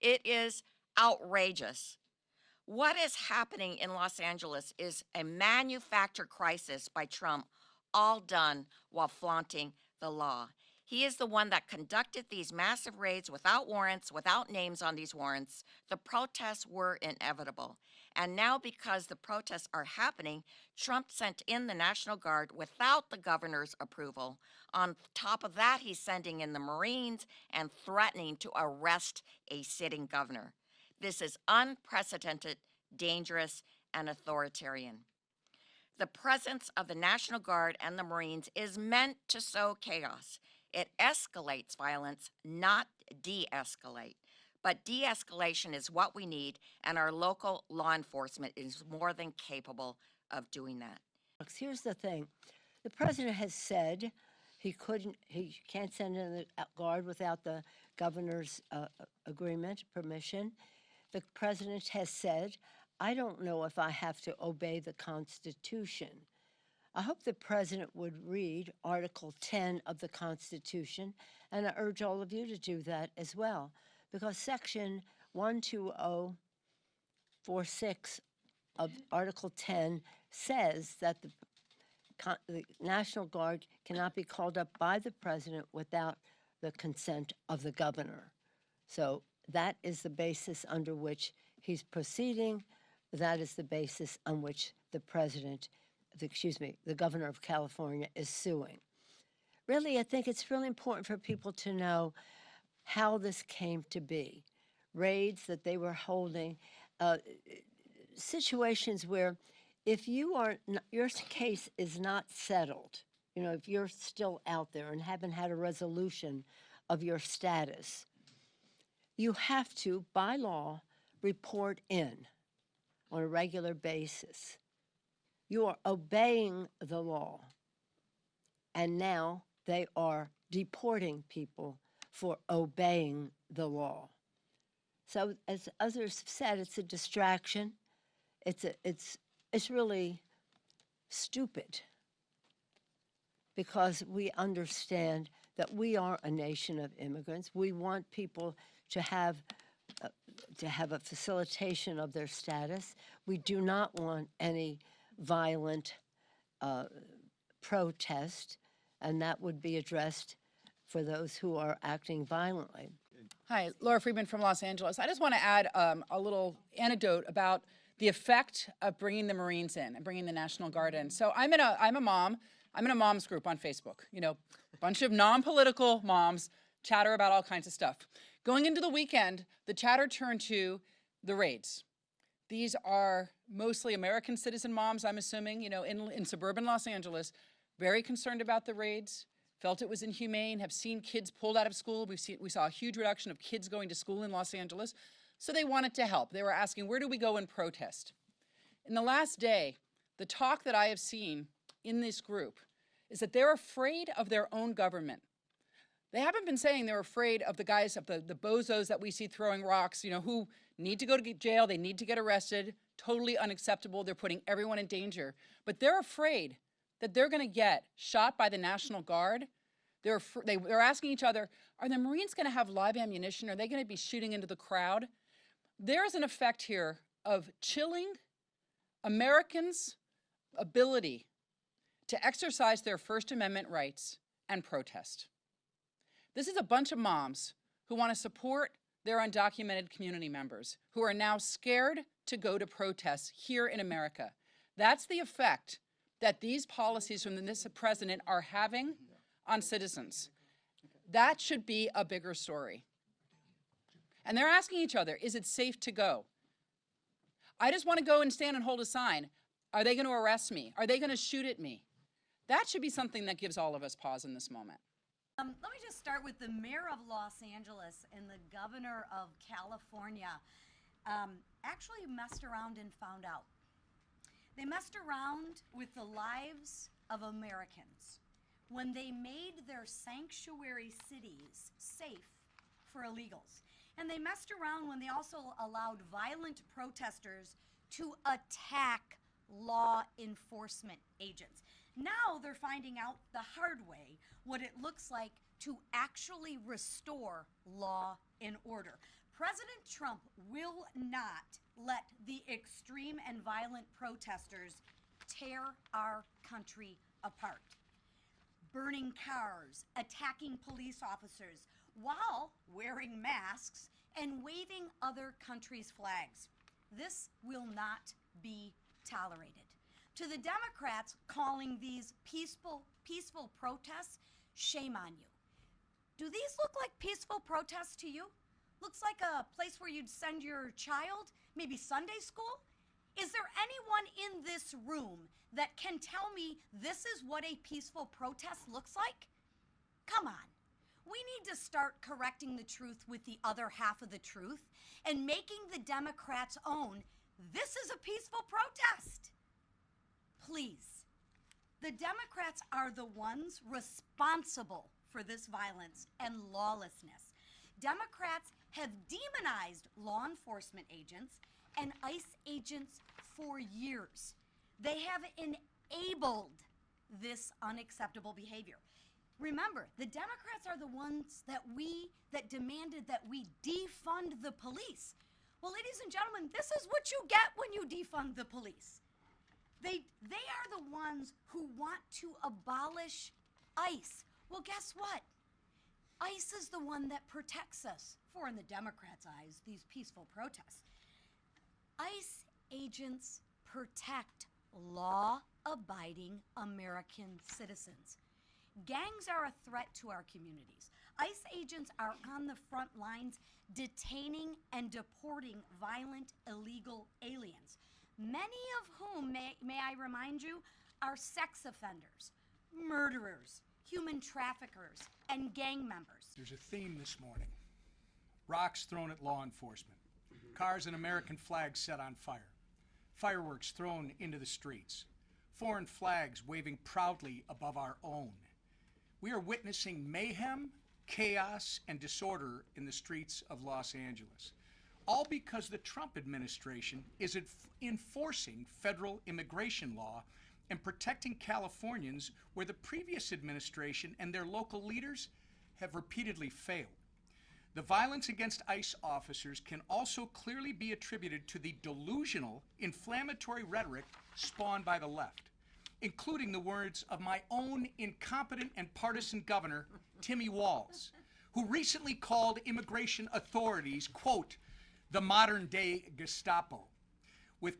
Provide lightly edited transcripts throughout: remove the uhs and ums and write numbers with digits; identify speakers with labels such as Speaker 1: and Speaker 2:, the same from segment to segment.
Speaker 1: It is outrageous. What is happening in Los Angeles is a manufactured crisis by Trump, all done while flaunting the law. He is the one that conducted these massive raids without warrants, without names on these warrants. The protests were inevitable. And now, because the protests are happening, Trump sent in the National Guard without the governor's approval. On top of that, he's sending in the Marines and threatening to arrest a sitting governor. This is unprecedented, dangerous, and authoritarian. The presence of the National Guard and the Marines is meant to sow chaos. It escalates violence, not de escalate. But de escalation is what we need, and our local law enforcement is more than capable of doing that.
Speaker 2: Here's the thing. The president has said he can't send in the guard without the governor's agreement, permission. The president has said, I don't know if I have to obey the Constitution. I hope the president would read Article 10 of the Constitution, and I urge all of you to do that as well, because Section 12046 of Article 10 says that the National Guard cannot be called up by the president without the consent of the governor. So that is the basis under which he's proceeding. That is the basis on which the governor of California is suing. Really, I think it's really important for people to know how this came to be. Raids that they were holding, situations where if your case is not settled, if you're still out there and haven't had a resolution of your status, you have to, by law, report in on a regular basis. You are obeying the law. And now they are deporting people for obeying the law. So as others have said, it's a distraction. It's really stupid, because we understand that we are a nation of immigrants. We want people to have a facilitation of their status. We do not want any violent protest, and that would be addressed for those who are acting violently.
Speaker 3: Hi, Laura Friedman from Los Angeles. I just want to add a little anecdote about the effect of bringing the Marines in and bringing the National Guard in. So I'm a mom. I'm in a mom's group on Facebook. A bunch of non-political moms chatter about all kinds of stuff. Going into the weekend, the chatter turned to the raids. These are mostly American citizen moms, I'm assuming, in suburban Los Angeles, very concerned about the raids, felt it was inhumane, have seen kids pulled out of school. We saw a huge reduction of kids going to school in Los Angeles. So they wanted to help. They were asking, where do we go and protest? In the last day, the talk that I have seen in this group is that they're afraid of their own government. They haven't been saying they're afraid of the guys, of the bozos that we see throwing rocks, who need to go to jail, they need to get arrested, totally unacceptable, they're putting everyone in danger. But they're afraid that they're gonna get shot by the National Guard. They're asking each other, are the Marines gonna have live ammunition? Are they gonna be shooting into the crowd? There's an effect here of chilling Americans' ability to exercise their First Amendment rights and protest. This is a bunch of moms who want to support their undocumented community members who are now scared to go to protests here in America. That's the effect that these policies from this president are having on citizens. That should be a bigger story. And they're asking each other, is it safe to go? I just want to go and stand and hold a sign. Are they going to arrest me? Are they going to shoot at me? That should be something that gives all of us pause in this moment.
Speaker 4: Let me just start with the mayor of Los Angeles and the governor of California actually messed around and found out. They messed around with the lives of Americans when they made their sanctuary cities safe for illegals. And they messed around when they also allowed violent protesters to attack law enforcement agents. Now they're finding out the hard way what it looks like to actually restore law and order. President Trump will not let the extreme and violent protesters tear our country apart. Burning cars, attacking police officers while wearing masks and waving other countries' flags. This will not be tolerated. To the Democrats calling these peaceful protests, shame on you. Do these look like peaceful protests to you? Looks like a place where you'd send your child, maybe Sunday school? Is there anyone in this room that can tell me this is what a peaceful protest looks like? Come on. We need to start correcting the truth with the other half of the truth and making the Democrats own this is a peaceful protest. Please. The Democrats are the ones responsible for this violence and lawlessness. Democrats have demonized law enforcement agents and ICE agents for years. They have enabled this unacceptable behavior. Remember, the Democrats are the ones that demanded that we defund the police. Well, ladies and gentlemen, this is what you get when you defund the police. They are the ones who want to abolish ICE. Well, guess what? ICE is the one that protects us, for in the Democrats' eyes, these peaceful protests. ICE agents protect law-abiding American citizens. Gangs are a threat to our communities. ICE agents are on the front lines detaining and deporting violent, illegal aliens, many of whom, may I remind you, are sex offenders, murderers, human traffickers, and gang members.
Speaker 5: There's a theme this morning. Rocks thrown at law enforcement. Cars and American flags set on fire. Fireworks thrown into the streets. Foreign flags waving proudly above our own. We are witnessing mayhem, chaos, and disorder in the streets of Los Angeles. All because the Trump administration is enforcing federal immigration law and protecting Californians where the previous administration and their local leaders have repeatedly failed. The violence against ICE officers can also clearly be attributed to the delusional, inflammatory rhetoric spawned by the left, including the words of my own incompetent and partisan governor, Timmy Walz, who recently called immigration authorities, quote, the modern-day Gestapo. With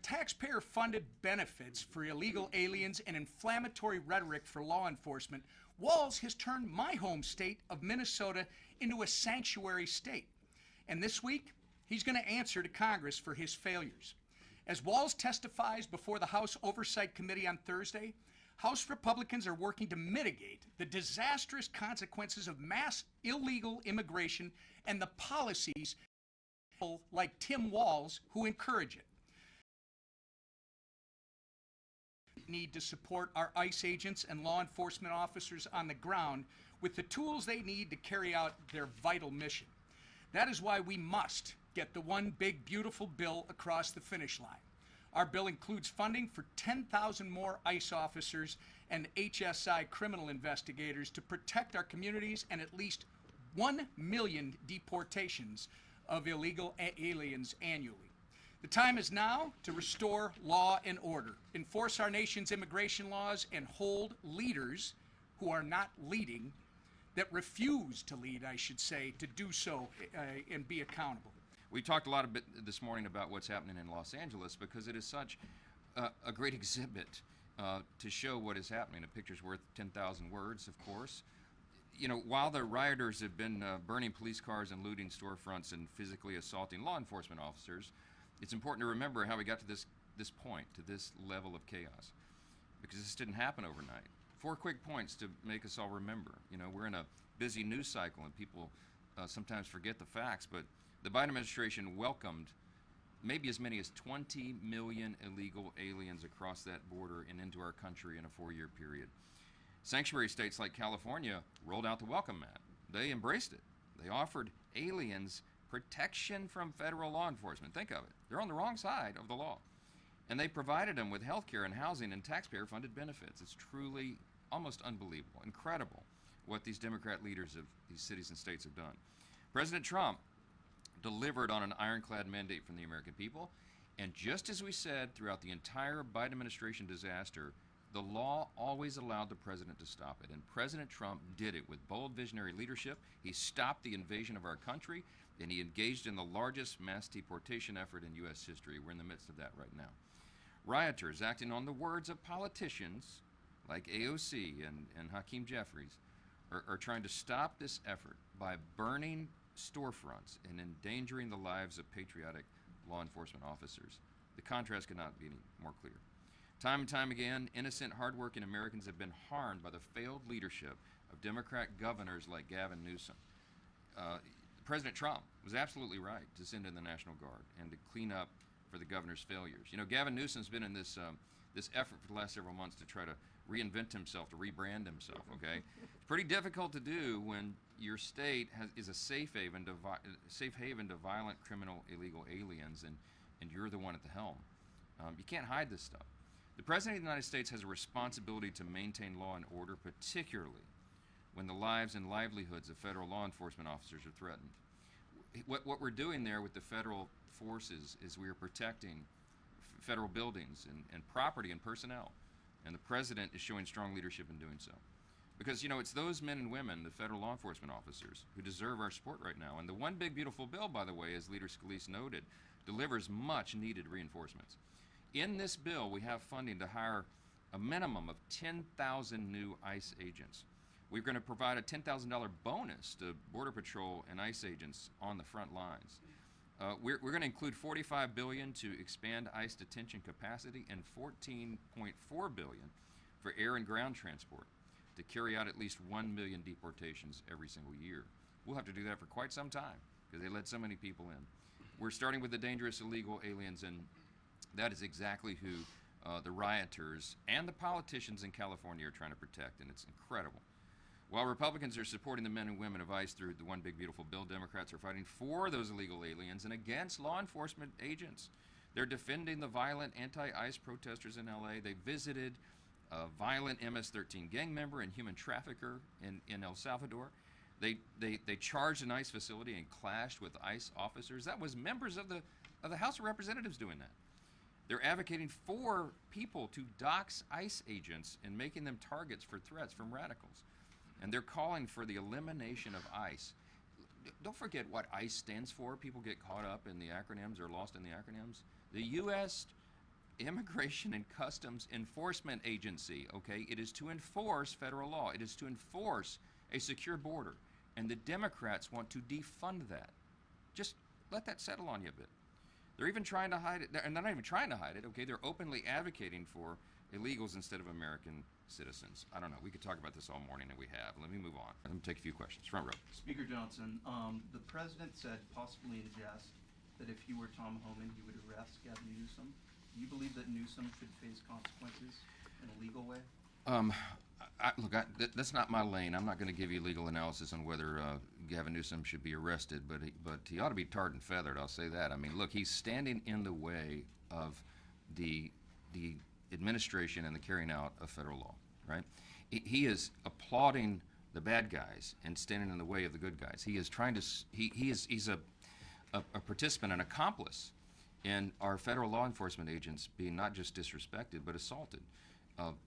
Speaker 5: taxpayer-funded benefits for illegal aliens and inflammatory rhetoric for law enforcement, Walz has turned my home state of Minnesota into a sanctuary state. And this week, he's going to answer to Congress for his failures. As Walz testifies before the House Oversight Committee on Thursday, House Republicans are working to mitigate the disastrous consequences of mass illegal immigration and the policies like Tim Walz who encourage it. Need to support our ICE agents and law enforcement officers on the ground with the tools they need to carry out their vital mission. That is why we must get the one big beautiful bill across the finish line. Our bill includes funding for 10,000 more ICE officers and HSI criminal investigators to protect our communities and at least 1 million deportations of illegal aliens annually. The time is now to restore law and order, enforce our nation's immigration laws, and hold leaders who are not leading, that refuse to lead, I should say, to do so and be accountable.
Speaker 6: We talked a lot this morning about what's happening in Los Angeles because it is such a great exhibit to show what is happening. A picture's worth 10,000 words, of course. You know, while the rioters have been burning police cars and looting storefronts and physically assaulting law enforcement officers, it's important to remember how we got to this point, to this level of chaos, because this didn't happen overnight. 4 quick points to make us all remember. You know, we're in a busy news cycle and people sometimes forget the facts, but the Biden administration welcomed maybe as many as 20 million illegal aliens across that border and into our country in a 4-year period. Sanctuary states like California rolled out the welcome mat. They embraced it. They offered aliens protection from federal law enforcement. Think of it. They're on the wrong side of the law. And they provided them with health care and housing and taxpayer-funded benefits. It's truly almost unbelievable, incredible what these Democrat leaders of these cities and states have done. President Trump delivered on an ironclad mandate from the American people. And just as we said throughout the entire Biden administration disaster, the law always allowed the president to stop it. And President Trump did it with bold visionary leadership. He stopped the invasion of our country, and he engaged in the largest mass deportation effort in U.S. history. We're in the midst of that right now. Rioters, acting on the words of politicians like AOC and Hakeem Jeffries, are trying to stop this effort by burning storefronts and endangering the lives of patriotic law enforcement officers. The contrast could not be any more clear. Time and time again, innocent, hardworking Americans have been harmed by the failed leadership of Democrat governors like Gavin Newsom. President Trump was absolutely right to send in the National Guard and to clean up for the governor's failures. You know, Gavin Newsom's been in this effort for the last several months to try to reinvent himself, to rebrand himself, okay? It's pretty difficult to do when your state is a safe haven to violent, criminal, illegal aliens, and you're the one at the helm. You can't hide this stuff. The President of the United States has a responsibility to maintain law and order, particularly when the lives and livelihoods of federal law enforcement officers are threatened. What we're doing there with the federal forces is we are protecting federal buildings and property and personnel. And the President is showing strong leadership in doing so. Because, you know, it's those men and women, the federal law enforcement officers, who deserve our support right now. And the One Big Beautiful Bill, by the way, as Leader Scalise noted, delivers much needed reinforcements. In this bill, we have funding to hire a minimum of 10,000 new ICE agents. We're going to provide a $10,000 bonus to Border Patrol and ICE agents on the front lines. We're going to include $45 billion to expand ICE detention capacity and $14.4 billion for air and ground transport to carry out at least 1 million deportations every single year. We'll have to do that for quite some time because they let so many people in. We're starting with the dangerous illegal aliens, and that is exactly who the rioters and the politicians in California are trying to protect, and it's incredible. While Republicans are supporting the men and women of ICE through the One Big Beautiful Bill, Democrats are fighting for those illegal aliens and against law enforcement agents. They're defending the violent anti-ICE protesters in LA. They visited a violent MS-13 gang member and human trafficker in El Salvador. They charged an ICE facility and clashed with ICE officers. That was members of the House of Representatives doing that. They're advocating for people to dox ICE agents and making them targets for threats from radicals. And they're calling for the elimination of ICE. Don't forget what ICE stands for. People get caught up in the acronyms or lost in the acronyms. The U.S. Immigration and Customs Enforcement Agency, okay? It is to enforce federal law. It is to enforce a secure border. And the Democrats want to defund that. Just let that settle on you a bit. They're even trying to hide it. And they're not even trying to hide it, okay? They're openly advocating for illegals instead of American citizens. I don't know. We could talk about this all morning, and we have. Let me move on. Let me take a few questions. Front row.
Speaker 7: Speaker Johnson, the president said, possibly in jest, that if he were Tom Homan, he would arrest Gavin Newsom. Do you believe that Newsom should face consequences in a legal way?
Speaker 6: That's not my lane. I'm not going to give you legal analysis on whether Gavin Newsom should be arrested, but he ought to be tarred and feathered. I'll say that. I mean, look, he's standing in the way of the administration and the carrying out of federal law, right? He is applauding the bad guys and standing in the way of the good guys. He is trying to. He's a participant, an accomplice in our federal law enforcement agents being not just disrespected but assaulted.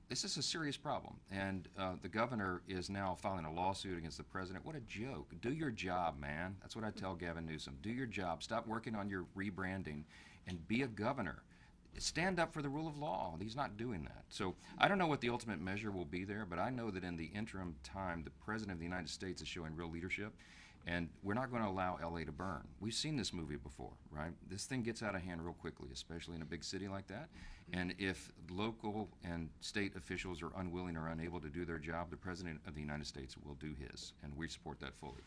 Speaker 6: This is a serious problem, and the governor is now filing a lawsuit against the president. What a joke. Do your job, man. That's what I tell Gavin Newsom. Do your job. Stop working on your rebranding and be a governor. Stand up for the rule of law. He's not doing that. So I don't know what the ultimate measure will be there, but I know that in the interim time, the President of the United States is showing real leadership, and we're not going to allow LA to burn. We've seen this movie before, right? This thing gets out of hand real quickly, especially in a big city like that. And if local and state officials are unwilling or unable to do their job, the President of the United States will do his, and we support that fully.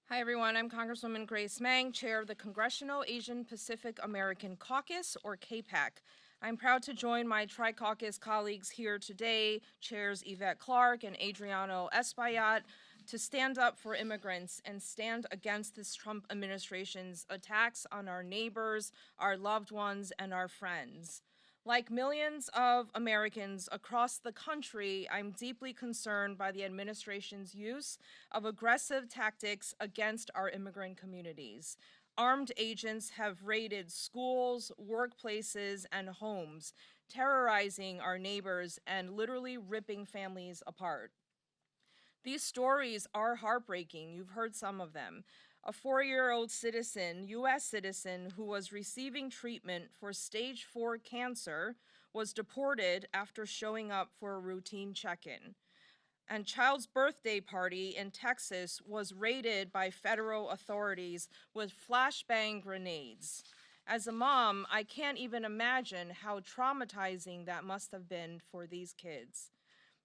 Speaker 8: Hi, everyone. I'm Congresswoman Grace Meng, chair of the Congressional Asian Pacific American Caucus, or KBAK. I'm proud to join my Tri-Caucus colleagues here today, chairs Yvette Clarke and Adriano Espaillat, to stand up for immigrants and stand against this Trump administration's attacks on our neighbors, our loved ones, and our friends. Like millions of Americans across the country, I'm deeply concerned by the administration's use of aggressive tactics against our immigrant communities. Armed agents have raided schools, workplaces, and homes, terrorizing our neighbors and literally ripping families apart. These stories are heartbreaking. You've heard some of them. A 4-year-old citizen, U.S. citizen, who was receiving treatment for stage 4 cancer was deported after showing up for a routine check-in. And child's birthday party in Texas was raided by federal authorities with flashbang grenades. As a mom, I can't even imagine how traumatizing that must have been for these kids.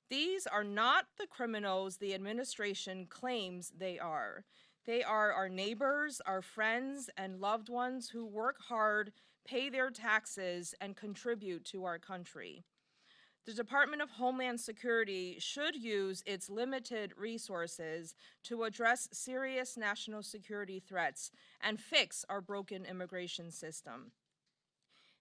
Speaker 8: These are not the criminals the administration claims they are. They are our neighbors, our friends, and loved ones who work hard, pay their taxes, and contribute to our country. The Department of Homeland Security should use its limited resources to address serious national security threats and fix our broken immigration system.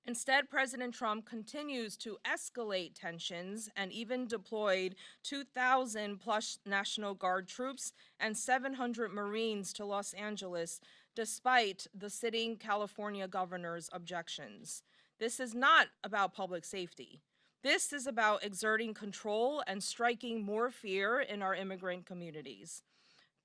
Speaker 8: Instead, President Trump continues to escalate tensions and even deployed 2,000 plus National Guard troops and 700 Marines to Los Angeles, despite the sitting California governor's objections. This is not about public safety. This is about exerting control and striking more fear in our immigrant communities.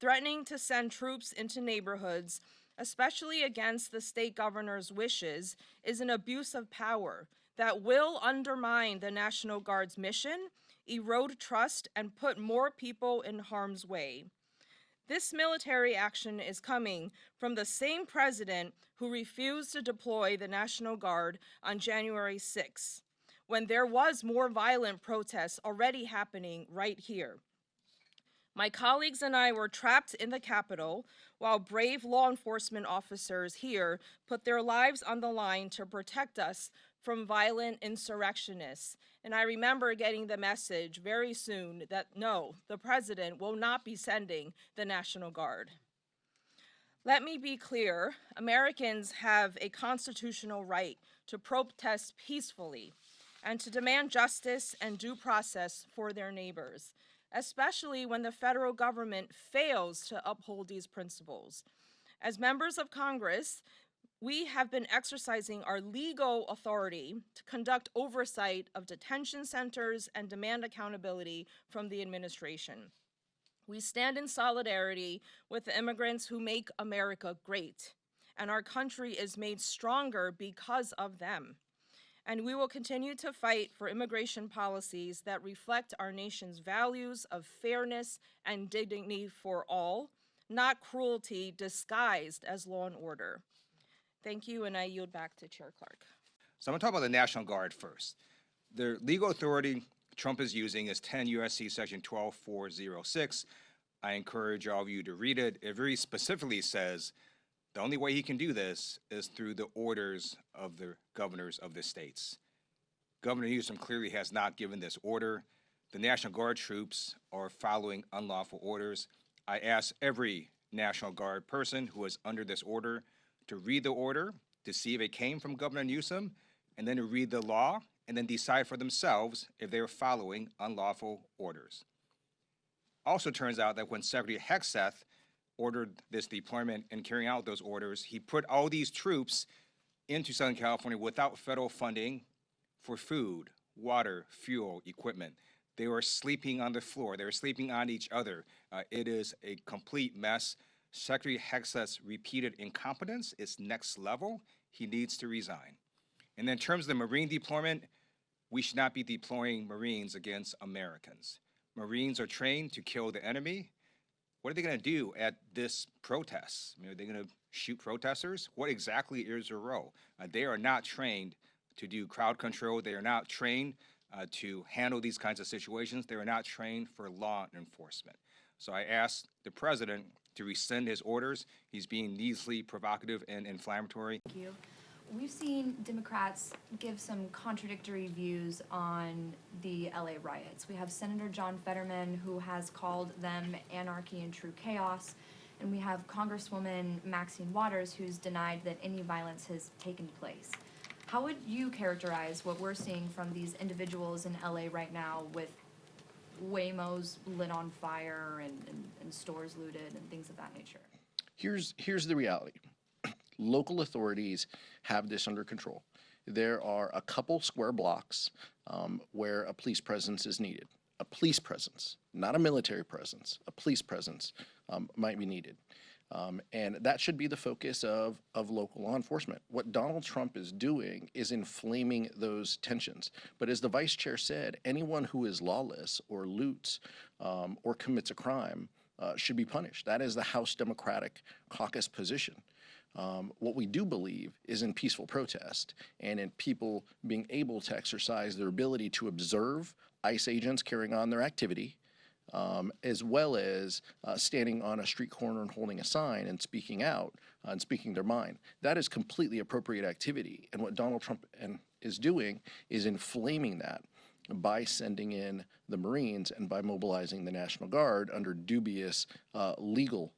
Speaker 8: Threatening to send troops into neighborhoods, especially against the state governor's wishes, is an abuse of power that will undermine the National Guard's mission, erode trust, and put more people in harm's way. This military action is coming from the same president who refused to deploy the National Guard on January 6th, when there was more violent protests already happening right here. My colleagues and I were trapped in the Capitol while brave law enforcement officers here put their lives on the line to protect us from violent insurrectionists. And I remember getting the message very soon that no, the president will not be sending the National Guard. Let me be clear, Americans have a constitutional right to protest peacefully and to demand justice and due process for their neighbors, especially when the federal government fails to uphold these principles. As members of Congress, we have been exercising our legal authority to conduct oversight of detention centers and demand accountability from the administration. We stand in solidarity with the immigrants who make America great, and our country is made stronger because of them. And we will continue to fight for immigration policies that reflect our nation's values of fairness and dignity for all, not cruelty disguised as law and order. Thank you, and I yield back to Chair Clark.
Speaker 9: So I'm going to talk about the National Guard first. The legal authority Trump is using is 10 U.S.C. Section 12406. I encourage all of you to read it. It very specifically says the only way he can do this is through the orders of the governors of the states. Governor Newsom clearly has not given this order. The National Guard troops are following unlawful orders. I ask every National Guard person who is under this order to read the order, to see if it came from Governor Newsom, and then to read the law, and then decide for themselves if they are following unlawful orders. Also turns out that when Secretary Hegseth ordered this deployment and carrying out those orders, he put all these troops into Southern California without federal funding for food, water, fuel, equipment. They were sleeping on the floor. They were sleeping on each other. It is a complete mess. Secretary Hegseth's repeated incompetence is next level. He needs to resign. And then in terms of the Marine deployment, we should not be deploying Marines against Americans. Marines are trained to kill the enemy. What are they going to do at this protest? I mean, are they going to shoot protesters? What exactly is their role? They are not trained to do crowd control. They are not trained to handle these kinds of situations. They are not trained for law enforcement. So I asked the president to rescind his orders. He's being needlessly provocative and inflammatory.
Speaker 10: Thank you. We've seen Democrats give some contradictory views on the LA riots. We have Senator John Fetterman, who has called them anarchy and true chaos, and we have Congresswoman Maxine Waters, who's denied that any violence has taken place. How would you characterize what we're seeing from these individuals in LA right now with Waymos lit on fire and stores looted and things of that nature?
Speaker 11: Here's the reality. Local authorities have this under control. There are a couple square blocks where a police presence is needed. A police presence, not a military presence, a police presence might be needed. And that should be the focus of local law enforcement. What Donald Trump is doing is inflaming those tensions. But as the vice chair said, anyone who is lawless or loots or commits a crime should be punished. That is the House Democratic Caucus position. What we do believe is in peaceful protest and in people being able to exercise their ability to observe ICE agents carrying on their activity, as well as standing on a street corner and holding a sign and speaking out and speaking their mind. That is completely appropriate activity. And what Donald Trump is doing is inflaming that by sending in the Marines and by mobilizing the National Guard under dubious legal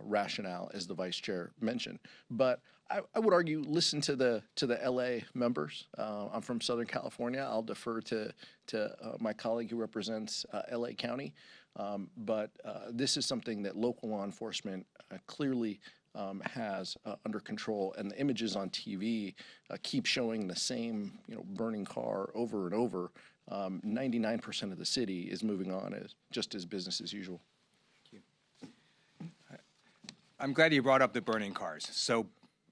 Speaker 11: rationale, as the vice chair mentioned. But I would argue, listen to the LA members. I'm from Southern California. I'll defer to my colleague who represents LA County. But this is something that local law enforcement clearly has under control, and the images on TV keep showing the same, burning car over and over. 99% of the city is moving on just as business as usual.
Speaker 9: I'm glad you brought up the burning cars. So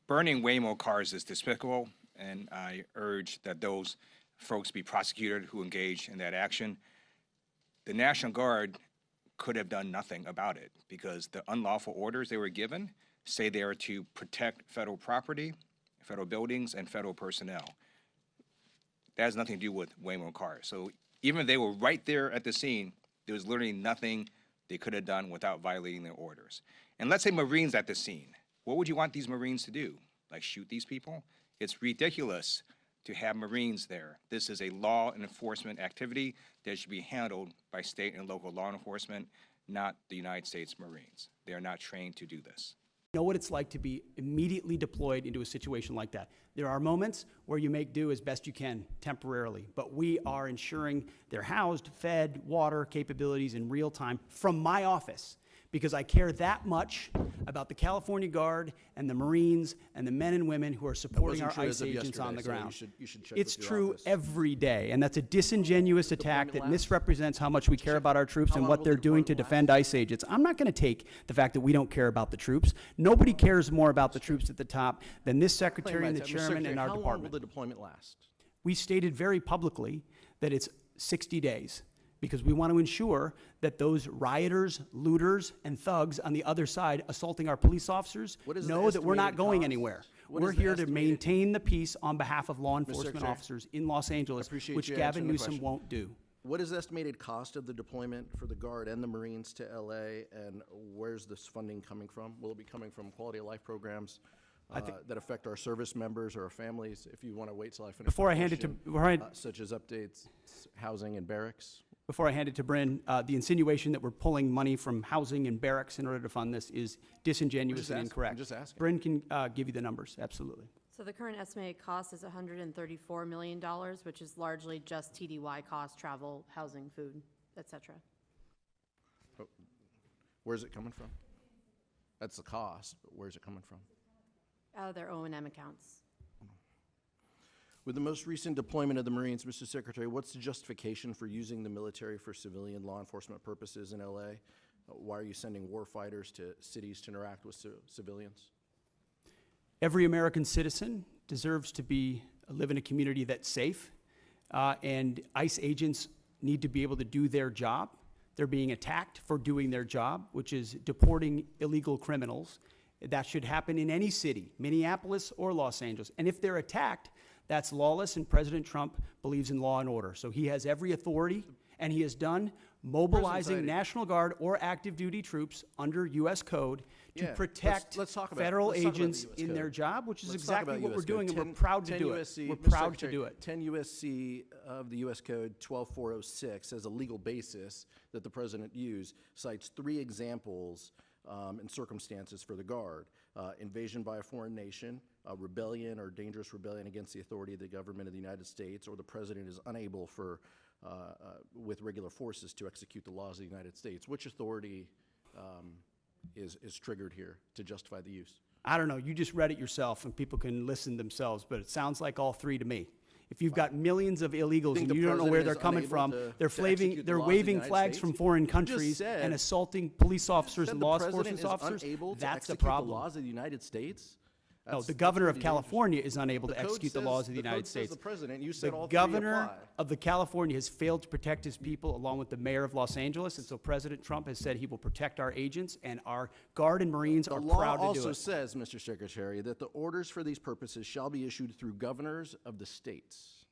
Speaker 9: burning Waymo cars is despicable, and I urge that those folks be prosecuted who engage in that action. The National Guard could have done nothing about it because the unlawful orders they were given say they are to protect federal property, federal buildings, and federal personnel. That has nothing to do with Waymo cars. So even if they were right there at the scene, there was literally nothing they could have done without violating their orders. And let's say Marines at the scene. What would you want these Marines to do? Like shoot these people? It's ridiculous to have Marines there. This is a law enforcement activity that should be handled by state and local law enforcement, not the United States Marines. They are not trained to do this.
Speaker 12: Know what it's like to be immediately deployed into a situation like that. There are moments where you make do as best you can temporarily, but we are ensuring they're housed, fed, water capabilities in real time from my office, because I care that much about the California Guard and the Marines and the men and women who are supporting our ICE agents on the ground.
Speaker 11: You should check
Speaker 12: It's
Speaker 11: with your
Speaker 12: true
Speaker 11: office.
Speaker 12: every day, and that's a disingenuous attack that misrepresents how much we care about our troops and what they're doing to defend ICE agents. I'm not going to take the fact that we don't care about the troops. Nobody cares more about the troops at the top than this secretary and the chairman and our
Speaker 11: How long will
Speaker 12: department.
Speaker 11: the deployment last?
Speaker 12: We stated very publicly that it's 60 days. Because we want to ensure that those rioters, looters, and thugs on the other side assaulting our police officers know that we're not going anywhere. We're here to maintain the peace on behalf of law enforcement officers in Los Angeles, which Gavin Newsom won't do.
Speaker 11: What is the estimated cost of the deployment for the Guard and the Marines to LA, and where's this funding coming from? Will it be coming from quality of life programs that affect our service members or our families? If you want to wait till I finish
Speaker 12: Before
Speaker 11: my
Speaker 12: I hand it to
Speaker 11: question, such as updates, housing and barracks?
Speaker 12: Before I hand it to Bryn, the insinuation that we're pulling money from housing and barracks in order to fund this is disingenuous and incorrect.
Speaker 11: I'm just asking.
Speaker 12: Bryn can give you the numbers, absolutely.
Speaker 13: So the current estimated cost is $134 million, which is largely just TDY costs, travel, housing, food, et cetera.
Speaker 11: Where's it coming from? That's the cost, but where's it coming from?
Speaker 13: Out of their O&M accounts.
Speaker 11: With the most recent deployment of the Marines, Mr. Secretary, what's the justification for using the military for civilian law enforcement purposes in LA? Why are you sending war fighters to cities to interact with civilians?
Speaker 12: Every American citizen deserves to live in a community that's safe, and ICE agents need to be able to do their job. They're being attacked for doing their job, which is deporting illegal criminals. That should happen in any city, Minneapolis or Los Angeles. And if they're attacked, that's lawless, and President Trump believes in law and order. So he has every authority, and he has done mobilizing National Guard or active duty troops under U.S. code to protect federal agents in their job, which is exactly what we're doing, and we're proud to do it. We're proud to do it.
Speaker 11: 10 U.S.C. of the U.S. Code 12406 as a legal basis that the president used cites 3 examples and circumstances for the Guard. invasion by a foreign nation, rebellion or dangerous rebellion against the authority of the government of the United States, or the president is unable with regular forces to execute the laws of the United States. Which authority is triggered here to justify the use?
Speaker 12: I don't know. You just read it yourself, and people can listen themselves, but it sounds like all three to me. If you've got millions of illegals and you don't know where they're coming from, they're waving flags from foreign countries and assaulting police officers and law enforcement officers, that's the problem.
Speaker 11: The laws of the United States?
Speaker 12: No, the governor of California is unable to execute the laws of the United States.
Speaker 11: The president, you said all
Speaker 12: The
Speaker 11: three
Speaker 12: governor
Speaker 11: apply.
Speaker 12: of the California has failed to protect his people, along with the mayor of Los Angeles, and so President Trump has said he will protect our agents, and our Guard and Marines are proud to do it.
Speaker 11: The law also says, Mr. Secretary, that the orders for these purposes shall be issued through governors of the states.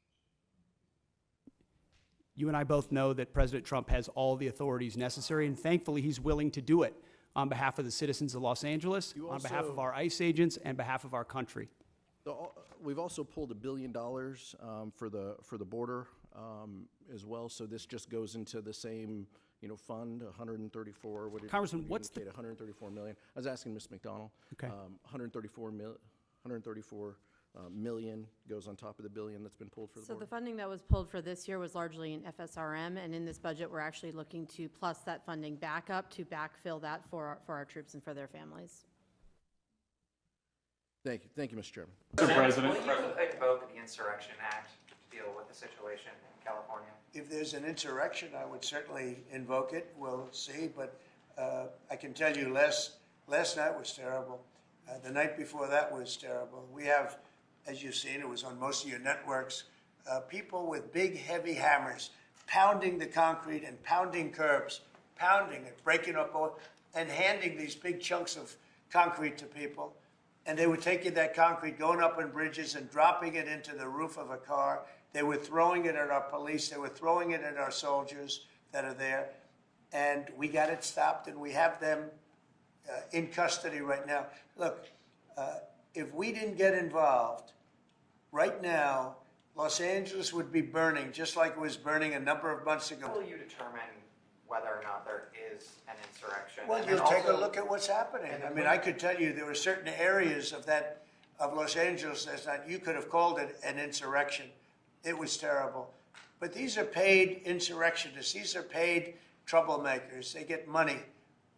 Speaker 12: You and I both know that President Trump has all the authorities necessary, and thankfully he's willing to do it on behalf of the citizens of Los Angeles, on behalf of our ICE agents, and behalf of our country.
Speaker 11: We've also pulled $1 billion for the border as well, so this just goes into the same fund, 134. What did
Speaker 12: Congressman,
Speaker 11: you
Speaker 12: what's the
Speaker 11: indicate, 134 million? I was asking Ms. McDonald.
Speaker 12: Okay.
Speaker 11: 134 million goes on top of the billion that's been pulled for the
Speaker 13: So
Speaker 11: border.
Speaker 13: the funding that was pulled for this year was largely in FSRM, and in this budget, we're actually looking to plus that funding back up to backfill that for our troops and for their families.
Speaker 11: Thank you, Mr. Chairman.
Speaker 14: Mr. President. Will you invoke the Insurrection Act to deal with the situation in California?
Speaker 15: If there's an insurrection, I would certainly invoke it. We'll see, but I can tell you last night was terrible. The night before that was terrible. We have, as you've seen, it was on most of your networks, people with big, heavy hammers pounding the concrete and pounding curbs, pounding it, breaking up, and handing these big chunks of concrete to people. And they were taking that concrete, going up on bridges and dropping it into the roof of a car. They were throwing it at our police. They were throwing it at our soldiers that are there. And we got it stopped, and we have them in custody right now. Look, if we didn't get involved, right now, Los Angeles would be burning, just like it was burning a number of months ago.
Speaker 14: How will you determine whether or not there is an insurrection?
Speaker 15: Well,
Speaker 14: And
Speaker 15: you'll take a
Speaker 14: also-
Speaker 15: look at what's happening. I mean, I could tell you there were certain areas of Los Angeles that you could have called it an insurrection. It was terrible. But these are paid insurrectionists. These are paid troublemakers. They get money.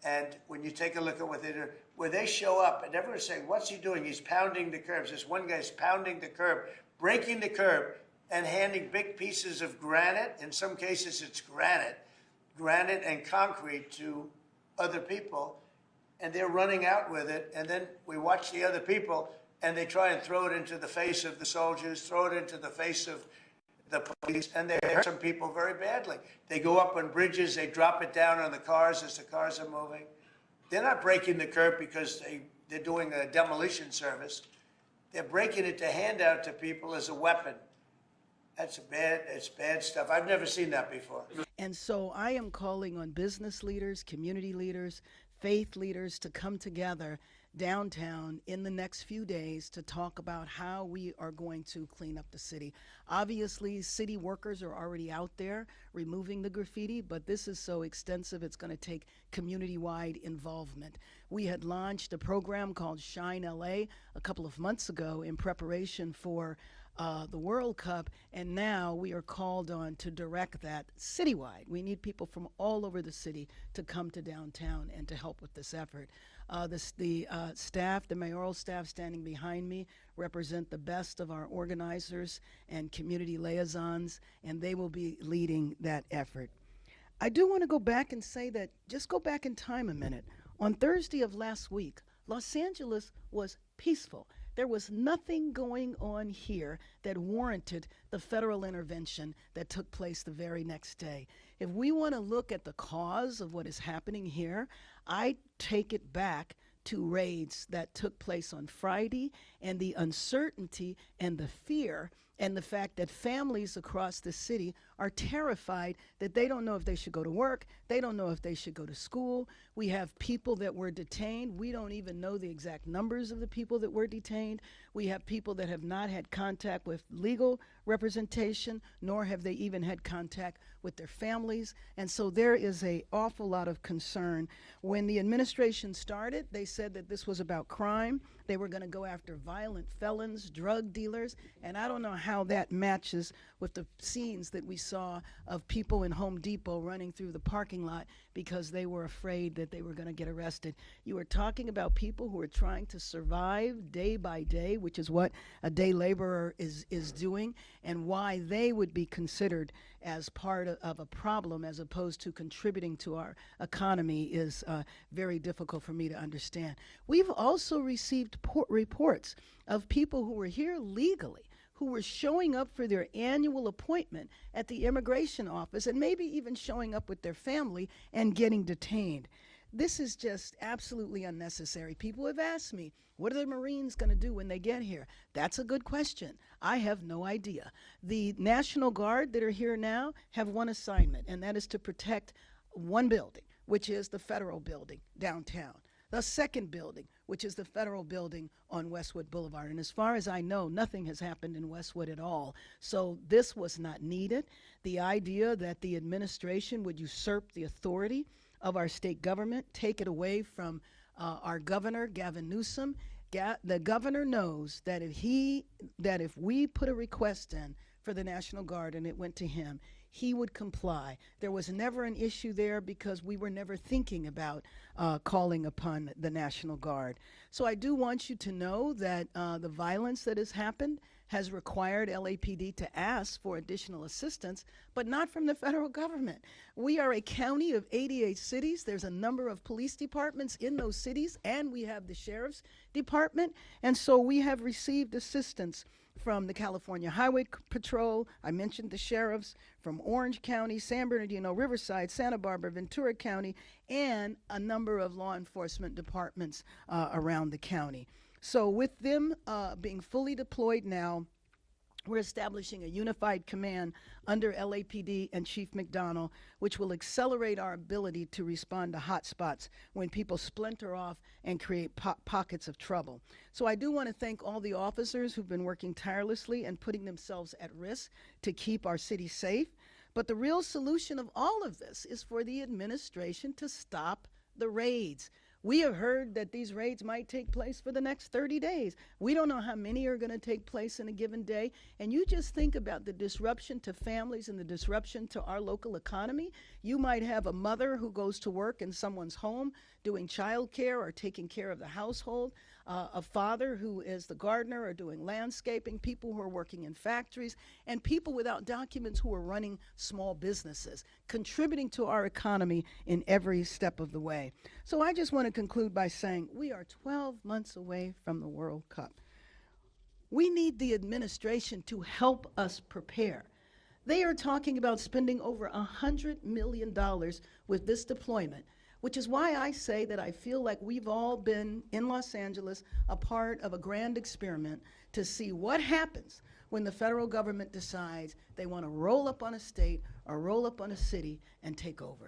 Speaker 15: And when you take a look at what they do, where they show up and everyone's saying, what's he doing? He's pounding the curbs. This one guy's pounding the curb, breaking the curb, and handing big pieces of granite. In some cases, it's granite and concrete to other people. And they're running out with it. And then we watch the other people, and they try and throw it into the face of the soldiers, throw it into the face of the police, and they hurt some people very badly. They go up on bridges, they drop it down on the cars as the cars are moving. They're not breaking the curb because they're doing a demolition service. They're breaking it to hand out to people as a weapon. It's bad stuff. I've never seen that before.
Speaker 16: And so I am calling on business leaders, community leaders, faith leaders to come together downtown in the next few days to talk about how we are going to clean up the city. Obviously, city workers are already out there removing the graffiti, but this is so extensive, it's going to take community-wide involvement. We had launched a program called Shine LA a couple of months ago in preparation for the World Cup, and now we are called on to direct that citywide. We need people from all over the city to come to downtown and to help with this effort. The staff, the mayoral staff standing behind me, represent the best of our organizers and community liaisons, and they will be leading that effort. I do want to go back and say that, just go back in time a minute. On Thursday of last week, Los Angeles was peaceful. There was nothing going on here that warranted the federal intervention that took place the very next day. If we want to look at the cause of what is happening here, I take it back to raids that took place on Friday and the uncertainty and the fear and the fact that families across the city are terrified that they don't know if they should go to work, they don't know if they should go to school. We have people that were detained. We don't even know the exact numbers of the people that were detained. We have people that have not had contact with legal representation, nor have they even had contact with their families. And so there is an awful lot of concern. When the administration started, they said that this was about crime. They were going to go after violent felons, drug dealers, and I don't know how that matches with the scenes that we saw of people in Home Depot running through the parking lot because they were afraid that they were going to get arrested. You are talking about people who are trying to survive day by day, which is what a day laborer is doing, and why they would be considered as part of a problem as opposed to contributing to our economy is very difficult for me to understand. We've also received reports of people who were here legally, who were showing up for their annual appointment at the immigration office and maybe even showing up with their family and getting detained. This is just absolutely unnecessary. People have asked me, what are the Marines going to do when they get here? That's a good question. I have no idea. The National Guard that are here now have one assignment, and that is to protect one building, which is the federal building downtown. The second building, which is the federal building on Westwood Boulevard. And as far as I know, nothing has happened in Westwood at all. So this was not needed. The idea that the administration would usurp the authority of our state government, take it away from our governor, Gavin Newsom. The governor knows that if we put a request in for the National Guard and it went to him, he would comply. There was never an issue there because we were never thinking about calling upon the National Guard. So I do want you to know that the violence that has happened has required LAPD to ask for additional assistance, but not from the federal government. We are a county of 88 cities. There's a number of police departments in those cities, and we have the sheriff's department. And so we have received assistance from the California Highway Patrol. I mentioned the sheriffs from Orange County, San Bernardino, Riverside, Santa Barbara, Ventura County, and a number of law enforcement departments around the county. So with them being fully deployed now, we're establishing a unified command under LAPD and Chief McDonnell, which will accelerate our ability to respond to hotspots when people splinter off and create pockets of trouble. So I do want to thank all the officers who've been working tirelessly and putting themselves at risk to keep our city safe. But the real solution of all of this is for the administration to stop the raids. We have heard that these raids might take place for the next 30 days. We don't know how many are going to take place in a given day. And you just think about the disruption to families and the disruption to our local economy. You might have a mother who goes to work in someone's home doing childcare or taking care of the household, a father who is the gardener or doing landscaping, people who are working in factories, and people without documents who are running small businesses, contributing to our economy in every step of the way. So I just want to conclude by saying we are 12 months away from the World Cup. We need the administration to help us prepare. They are talking about spending over $100 million with this deployment, which is why I say that I feel like we've all been in Los Angeles a part of a grand experiment to see what happens when the federal government decides they want to roll up on a state or roll up on a city and take over.